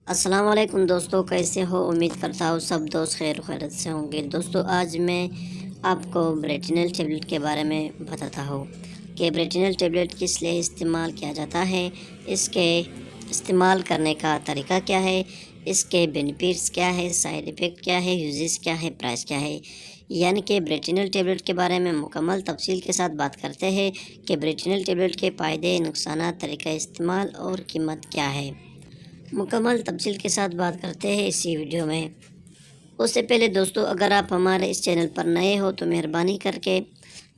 السلام علیکم دوستو، کیسے ہو؟ امید کرتا ہوں سب دوست خیر و خیرت سے ہوں گے۔ دوستو آج میں آپ کو بریٹنل ٹیبلٹ کے بارے میں بتاتا ہوں کہ بریٹنل ٹیبلٹ کس لیے استعمال کیا جاتا ہے، اس کے استعمال کرنے کا طریقہ کیا ہے، اس کے بینیفٹس کیا ہے، سائیڈ ایفیکٹ کیا ہے، یوزز کیا ہے، پرائس کیا ہے، یعنی کہ بریٹنل ٹیبلٹ کے بارے میں مکمل تفصیل کے ساتھ بات کرتے ہیں کہ بریٹنل ٹیبلٹ کے فائدے، نقصانات، طریقہ استعمال اور قیمت کیا ہے۔ مکمل تفصیل کے ساتھ بات کرتے ہیں اسی ویڈیو میں۔ اس سے پہلے دوستو، اگر آپ ہمارے اس چینل پر نئے ہو تو مہربانی کر کے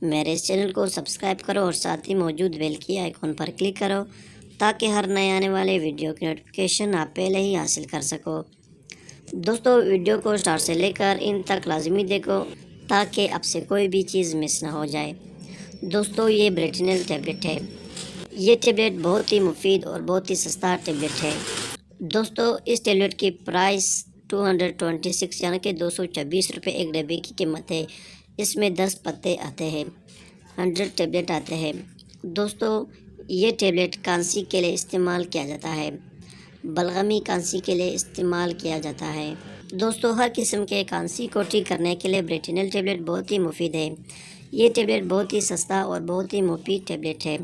میرے اس چینل کو سبسکرائب کرو اور ساتھ ہی موجود بیل کی آئیکن پر کلک کرو تاکہ ہر نئے آنے والے ویڈیو کی نوٹیفیکیشن آپ پہلے ہی حاصل کر سکو۔ دوستو ویڈیو کو سٹارٹ سے لے کر ان تک لازمی دیکھو تاکہ آپ سے کوئی بھی چیز مس نہ ہو جائے۔ دوستو یہ بریٹنل ٹیبلٹ ہے۔ یہ ٹیبلٹ بہت ہی مفید اور بہت ہی سستا ٹیبلٹ ہے۔ دوستو اس ٹیبلٹ کی پرائس 226 یعنی کہ 226 روپے ایک ڈبے کی قیمت ہے۔ اس میں 10 پتے آتے ہیں، 100 ٹیبلٹ آتے ہیں۔ دوستو یہ ٹیبلٹ کانسی کے لیے استعمال کیا جاتا ہے، بلغمی کانسی کے لیے استعمال کیا جاتا ہے۔ دوستو ہر قسم کے کانسی کو ٹھیک کرنے کے لیے بریٹنل ٹیبلٹ بہت ہی مفید ہے۔ یہ ٹیبلٹ بہت ہی سستا اور بہت ہی مفید ٹیبلٹ ہے۔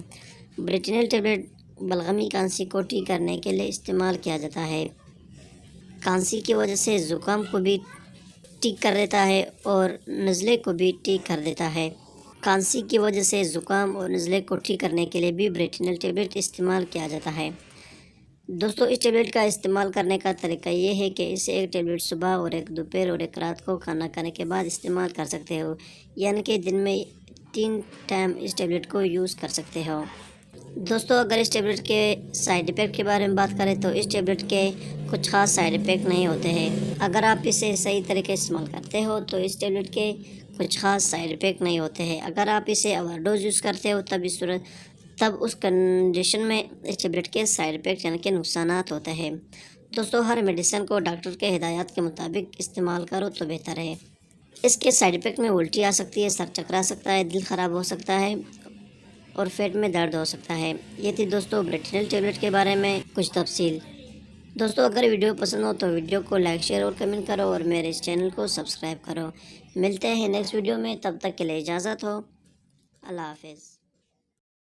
بریٹنل ٹیبلٹ بلغمی کانسی کو ٹھیک کرنے کے لیے استعمال کیا جاتا ہے۔ کانسی کی وجہ سے زکام کو بھی ٹھیک کر دیتا ہے اور نزلے کو بھی ٹھیک کر دیتا ہے۔ کانسی کی وجہ سے زکام اور نزلے کو ٹھیک کرنے کے لیے بھی بریٹنل ٹیبلٹ استعمال کیا جاتا ہے۔ دوستو اس ٹیبلٹ کا استعمال کرنے کا طریقہ یہ ہے کہ اسے ایک ٹیبلٹ صبح اور ایک دوپہر اور ایک رات کو کھانا کھانے کے بعد استعمال کر سکتے ہو، یعنی کہ دن میں 3 ٹائم اس ٹیبلٹ کو یوز کر سکتے ہو۔ دوستو اگر اس ٹیبلٹ کے سائیڈ ایفیکٹ کے بارے میں بات کریں تو اس ٹیبلٹ کے کچھ خاص سائیڈ ایفیکٹ نہیں ہوتے ہیں۔ اگر آپ اسے صحیح طریقے سے استعمال کرتے ہو تو اس ٹیبلٹ کے کچھ خاص سائیڈ ایفیکٹ نہیں ہوتے ہیں۔ اگر آپ اسے اوور ڈوز یوز کرتے ہو تب اس کنڈیشن میں اس ٹیبلٹ کے سائیڈ ایفیکٹ یعنی کہ نقصانات ہوتے ہیں۔ دوستو ہر میڈیسن کو ڈاکٹر کے ہدایات کے مطابق استعمال کرو تو بہتر ہے۔ اس کے سائیڈ ایفیکٹ میں الٹی آ سکتی ہے، سر چکرا سکتا ہے، دل خراب ہو سکتا ہے اور پیٹ میں درد ہو سکتا ہے۔ یہ تھی دوستو بریٹنل ٹیبلٹ کے بارے میں کچھ تفصیل۔ دوستو اگر ویڈیو پسند ہو تو ویڈیو کو لائک، شیئر اور کمنٹ کرو اور میرے اس چینل کو سبسکرائب کرو۔ ملتے ہیں نیکسٹ ویڈیو میں، تب تک کے لیے اجازت ہو۔ اللہ حافظ۔